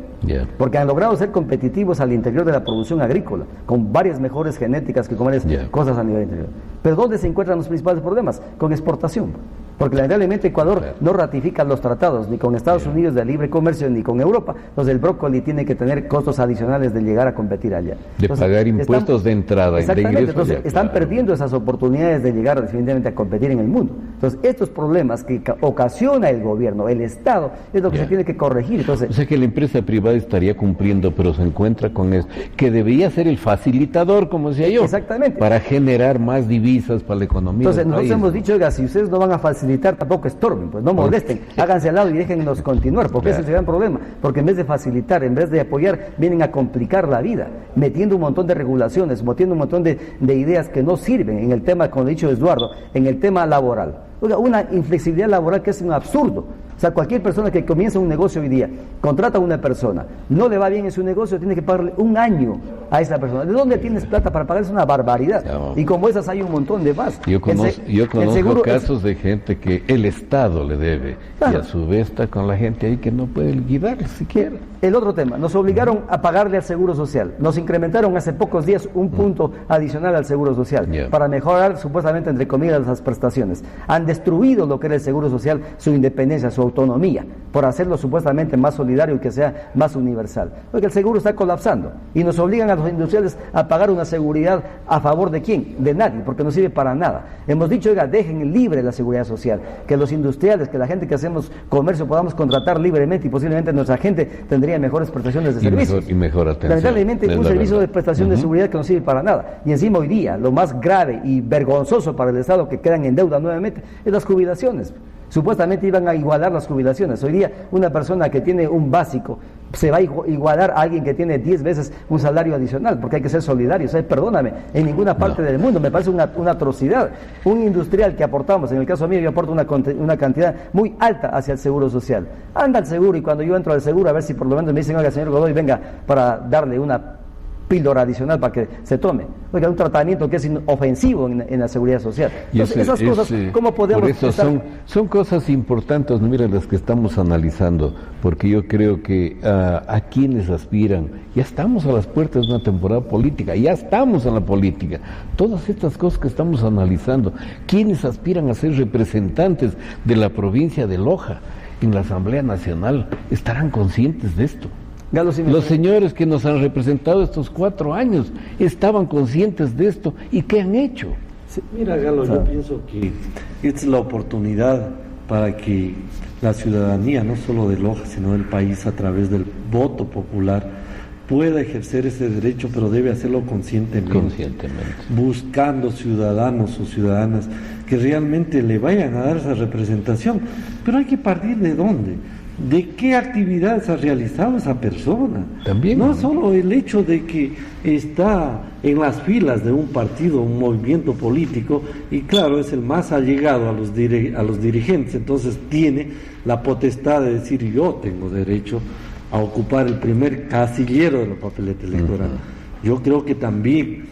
porque han logrado ser competitivos al interior de la producción agrícola, con varias mejores genéticas que con varias cosas a nivel interior. Pero ¿dónde se encuentran los principales problemas? Con exportación. Porque lamentablemente Ecuador no ratifica los tratados, ni con Estados Unidos de libre comercio, ni con Europa. Entonces el brócoli tiene que tener costos adicionales de llegar a competir allá. Pagar impuestos de entrada y de ingreso. Entonces están perdiendo esas oportunidades de llegar definitivamente a competir en el mundo. Entonces estos problemas que ocasiona el gobierno, el Estado, es lo que se tiene que corregir. Entonces, o sea que la empresa privada estaría cumpliendo, pero se encuentra con eso, que debería ser el facilitador, como decía yo, para generar más divisas para la economía. Entonces nosotros hemos dicho, oiga, si ustedes no van a facilitar, tampoco estorben, pues no molesten, háganse al lado y déjennos continuar, porque ese es el gran problema, porque en vez de facilitar, en vez de apoyar, vienen a complicar la vida, metiendo un montón de regulaciones, metiendo un montón de ideas que no sirven en el tema, como ha dicho Eduardo, en el tema laboral. Oiga, una inflexibilidad laboral que es un absurdo. O sea, cualquier persona que comienza un negocio hoy día, contrata a una persona, no le va bien en su negocio, tiene que pagarle 1 año a esa persona. ¿De dónde tienes plata para pagar? Es una barbaridad. Y como esas hay un montón de más. Yo conozco casos de gente que el Estado le debe, y a su vez está con la gente ahí que no puede liquidar siquiera. El otro tema, nos obligaron a pagarle al Seguro Social. Nos incrementaron hace pocos días un punto adicional al Seguro Social para mejorar, supuestamente, entre comillas, las prestaciones. Han destruido lo que era el Seguro Social, su independencia, su autonomía, por hacerlo supuestamente más solidario y que sea más universal. Porque el seguro está colapsando y nos obligan a los industriales a pagar una seguridad a favor de ¿quién? De nadie, porque no sirve para nada. Hemos dicho, oiga, dejen libre la seguridad social, que los industriales, que la gente que hacemos comercio podamos contratar libremente y posiblemente nuestra gente tendría mejores prestaciones de servicios. Y mejor atención. Lamentablemente un servicio de prestación de seguridad que no sirve para nada. Y encima hoy día, lo más grave y vergonzoso para el Estado, que quedan en deuda nuevamente, es las jubilaciones. Supuestamente iban a igualar las jubilaciones. Hoy día una persona que tiene un básico se va a igualar a alguien que tiene 10 veces un salario adicional, porque hay que ser solidarios. Perdóname, en ninguna parte del mundo, me parece una atrocidad. Un industrial que aportamos, en el caso mío yo aporto una cantidad muy alta hacia el seguro social. Anda al seguro y cuando yo entro al seguro a ver si por lo menos me dicen, oiga señor Godoy, venga para darle una píldora adicional para que se tome. Oiga, un tratamiento que es ofensivo en la seguridad social. Entonces, esas cosas, ¿cómo podemos por eso son cosas importantes, mira, las que estamos analizando, porque yo creo que a quienes aspiran, ya estamos a las puertas de una temporada política, ya estamos en la política, todas estas cosas que estamos analizando, quienes aspiran a ser representantes de la provincia de Loja en la Asamblea Nacional, estarán conscientes de esto. Los señores que nos han representado estos 4 años estaban conscientes de esto. ¿Y qué han hecho? Sí, mira, Galo, yo pienso que esta es la oportunidad para que la ciudadanía, no solo de Loja, sino del país, a través del voto popular, pueda ejercer ese derecho, pero debe hacerlo conscientemente. Buscando ciudadanos o ciudadanas que realmente le vayan a dar esa representación. Pero hay que partir de dónde. ¿De qué actividades ha realizado esa persona? También, no solo el hecho de que está en las filas de un partido, un movimiento político, y claro, es el más allegado a los dirigentes, entonces tiene la potestad de decir, yo tengo derecho a ocupar el primer casillero de la papeleta electoral. Yo creo que también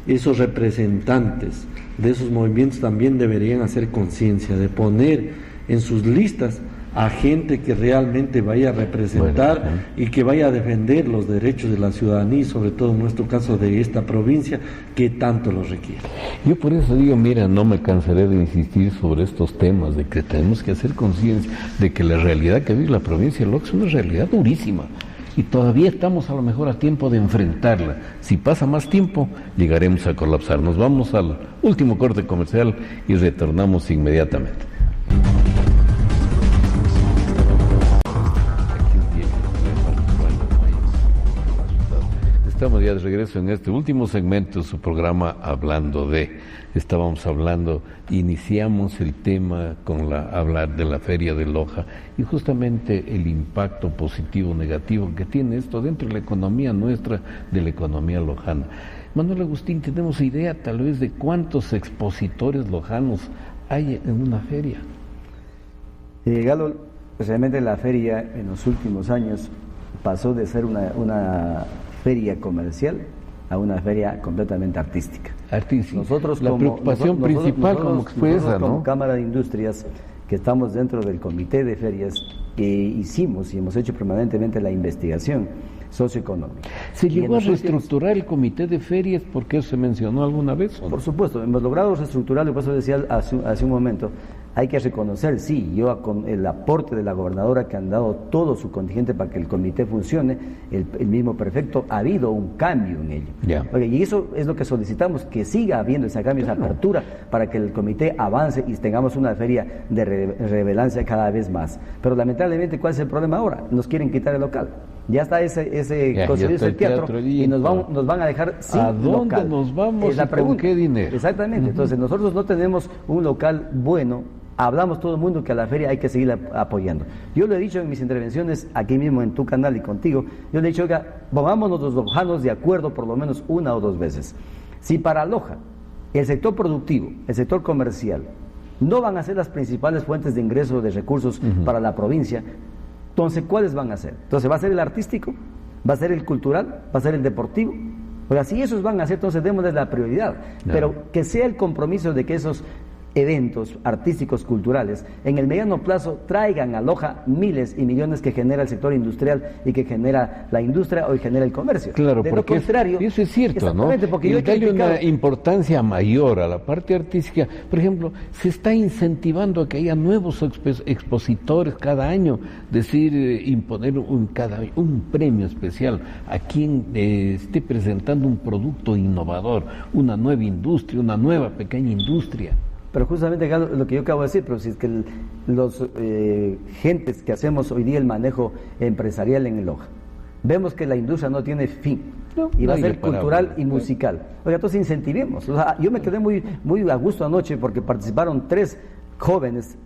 esos representantes de esos movimientos también deberían hacer conciencia de poner en sus listas a gente que realmente vaya a representar y que vaya a defender los derechos de la ciudadanía, y sobre todo en nuestro caso de esta provincia que tanto lo requiere. Yo por eso digo, mira, no me cansaré de insistir sobre estos temas, de que tenemos que hacer conciencia de que la realidad que vive la provincia de Loja es una realidad durísima y todavía estamos a lo mejor a tiempo de enfrentarla. Si pasa más tiempo, llegaremos a colapsar. Nos vamos al último corte comercial y retornamos inmediatamente. Estamos ya de regreso en este último segmento de su programa Hablando de. Estábamos hablando, iniciamos el tema con hablar de la Feria de Loja y justamente el impacto positivo o negativo que tiene esto dentro de la economía nuestra, de la economía lojana. Manuel Agustín, ¿tenemos idea tal vez de cuántos expositores lojanos hay en una feria? Galo, realmente la feria en los últimos años pasó de ser una feria comercial a una feria completamente artística. Nosotros la preocupación principal como fue esa, ¿no? Como Cámara de Industrias, que estamos dentro del comité de ferias, que hicimos y hemos hecho permanentemente la investigación socioeconómica. ¿Se llegó a reestructurar el comité de ferias porque se mencionó alguna vez? Por supuesto, hemos logrado reestructurarlo, por eso decía hace un momento, hay que reconocer, sí, con el aporte de la gobernadora que han dado todo su contingente para que el comité funcione, el mismo prefecto, ha habido un cambio en ello. Oye, y eso es lo que solicitamos, que siga habiendo ese cambio, esa apertura, para que el comité avance y tengamos una feria de relevancia cada vez más. Pero lamentablemente, ¿cuál es el problema ahora? Nos quieren quitar el local. Ya está ese construido el teatro y nos van a dejar sin local. ¿A dónde nos vamos y con qué dinero? Exactamente. Entonces nosotros no tenemos un local bueno. Hablamos todo el mundo que a la feria hay que seguir apoyando. Yo lo he dicho en mis intervenciones aquí mismo en tu canal y contigo. Yo le he dicho, oiga, pongámonos los lojanos de acuerdo por lo menos 1 o 2 veces. Si para Loja el sector productivo, el sector comercial no van a ser las principales fuentes de ingreso de recursos para la provincia, entonces ¿cuáles van a ser? Entonces ¿va a ser el artístico? ¿Va a ser el cultural? ¿Va a ser el deportivo? Oiga, si esos van a ser, entonces démosles la prioridad. Pero que sea el compromiso de que esos eventos artísticos, culturales, en el mediano plazo traigan a Loja miles y millones que genera el sector industrial y que genera la industria o genera el comercio. Claro, de porque lo contrario, eso es cierto, ¿no? Porque y darle una importancia mayor a la parte artística. Por ejemplo, se está incentivando a que haya nuevos expositores cada año, decir, imponer un premio especial a quien esté presentando un producto innovador, una nueva industria, una nueva pequeña industria. Pero justamente lo que yo acabo de decir, pero si es que los gentes que hacemos hoy día el manejo empresarial en el Loja, vemos que la industria no tiene fin, y va a ser cultural y musical. Oiga, entonces incentivemos. O sea, yo me quedé muy a gusto anoche porque participaron 3 jóvenes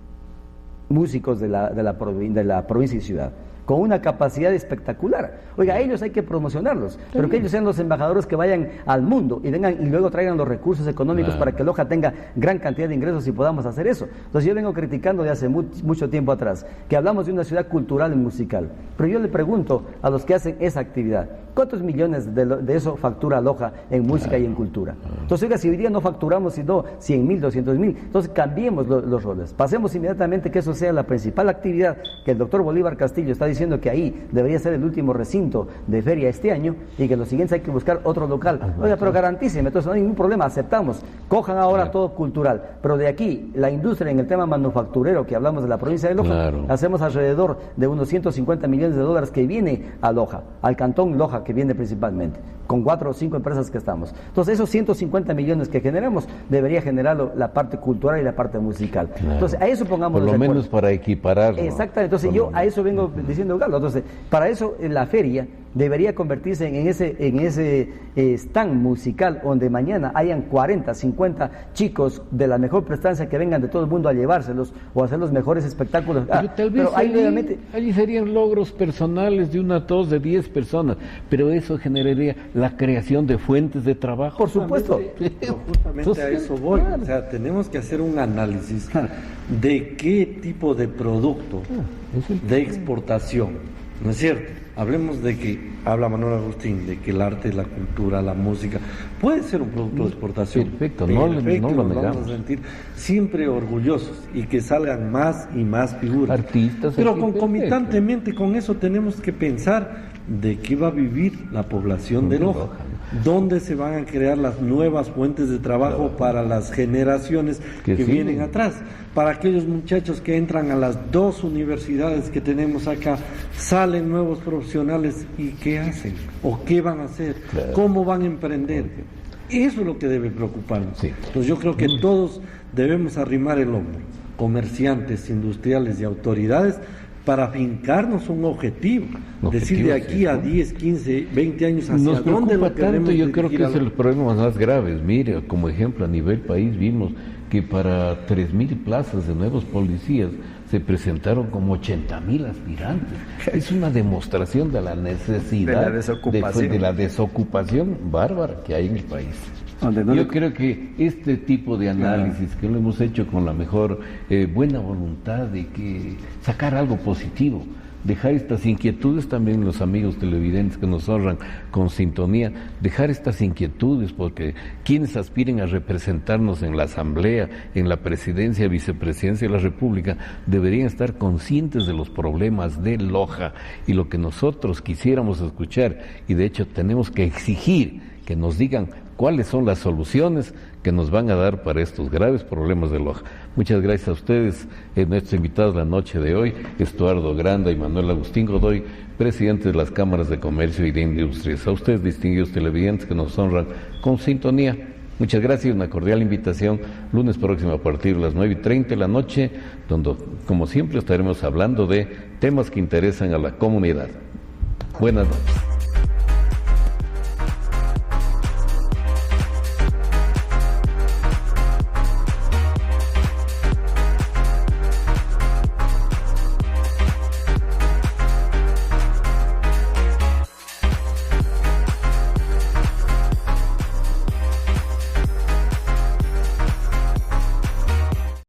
músicos de la provincia y ciudad, con una capacidad espectacular. Oiga, a ellos hay que promocionarlos, pero que ellos sean los embajadores que vayan al mundo y vengan y luego traigan los recursos económicos para que Loja tenga gran cantidad de ingresos y podamos hacer eso. Entonces yo vengo criticando de hace mucho tiempo atrás que hablamos de una ciudad cultural y musical, pero yo le pregunto a los que hacen esa actividad, ¿cuántos millones de eso factura Loja en música y en cultura? Entonces, oiga, si hoy día no facturamos sino 100.000, 200.000, entonces cambiemos los roles, pasemos inmediatamente que eso sea la principal actividad, que el doctor Bolívar Castillo está diciendo que ahí debería ser el último recinto de feria este año y que los siguientes hay que buscar otro local. Oiga, pero garantíceme, entonces no hay ningún problema, aceptamos, cojan ahora todo cultural, pero de aquí la industria en el tema manufacturero que hablamos de la provincia de Loja, hacemos alrededor de unos 150 millones de dólares que viene a Loja, al cantón Loja que viene principalmente, con 4 o 5 empresas que estamos. Entonces esos 150 millones que generamos debería generarlo la parte cultural y la parte musical. Entonces a eso pongamos por lo menos para equiparar. Exactamente, entonces yo a eso vengo diciendo, Galo. Entonces para eso la feria debería convertirse en ese stand musical donde mañana hayan 40, 50 chicos de la mejor prestancia que vengan de todo el mundo a llevárselos o a hacer los mejores espectáculos. Pero allí serían logros personales de una tos de 10 personas, pero eso generaría la creación de fuentes de trabajo. Por supuesto. Justamente a eso voy. O sea, tenemos que hacer un análisis de qué tipo de producto de exportación, ¿no es cierto? Hablemos de que, habla Manuel Agustín, de que el arte, la cultura, la música puede ser un producto de exportación. Perfecto, no lo negamos. Vamos a sentir siempre orgullosos y que salgan más y más figuras. Artistas. Pero concomitantemente con eso tenemos que pensar de qué va a vivir la población de Loja. ¿Dónde se van a crear las nuevas fuentes de trabajo para las generaciones que vienen atrás? Para aquellos muchachos que entran a las 2 universidades que tenemos acá, salen nuevos profesionales y ¿qué hacen? ¿O qué van a hacer? ¿Cómo van a emprender? Eso es lo que debe preocuparnos. Entonces yo creo que todos debemos arrimar el hombro, comerciantes, industriales y autoridades, para fincarnos un objetivo, decir de aquí a 10, 15, 20 años hacia dónde lo queremos tanto, yo creo que es el problema más graves. Mire, como ejemplo, a nivel país vimos que para 3.000 plazas de nuevos policías se presentaron como 80.000 aspirantes. Es una demostración de la necesidad de la desocupación bárbara que hay en el país. Yo creo que este tipo de análisis que lo hemos hecho con la mejor buena voluntad de que sacar algo positivo, dejar estas inquietudes también los amigos televidentes que nos honran con sintonía, dejar estas inquietudes porque quienes aspiren a representarnos en la Asamblea, en la Presidencia, Vicepresidencia de la República, deberían estar conscientes de los problemas de Loja y lo que nosotros quisiéramos escuchar, y de hecho tenemos que exigir que nos digan cuáles son las soluciones que nos van a dar para estos graves problemas de Loja. Muchas gracias a ustedes, nuestros invitados la noche de hoy, Estuardo Granda y Manuel Agustín Godoy, presidentes de las cámaras de comercio y de industrias. A ustedes, distinguidos televidentes que nos honran con sintonía, muchas gracias y una cordial invitación lunes próximo a partir de las 9:30 de la noche, donde, como siempre, estaremos hablando de temas que interesan a la comunidad. Buenas noches.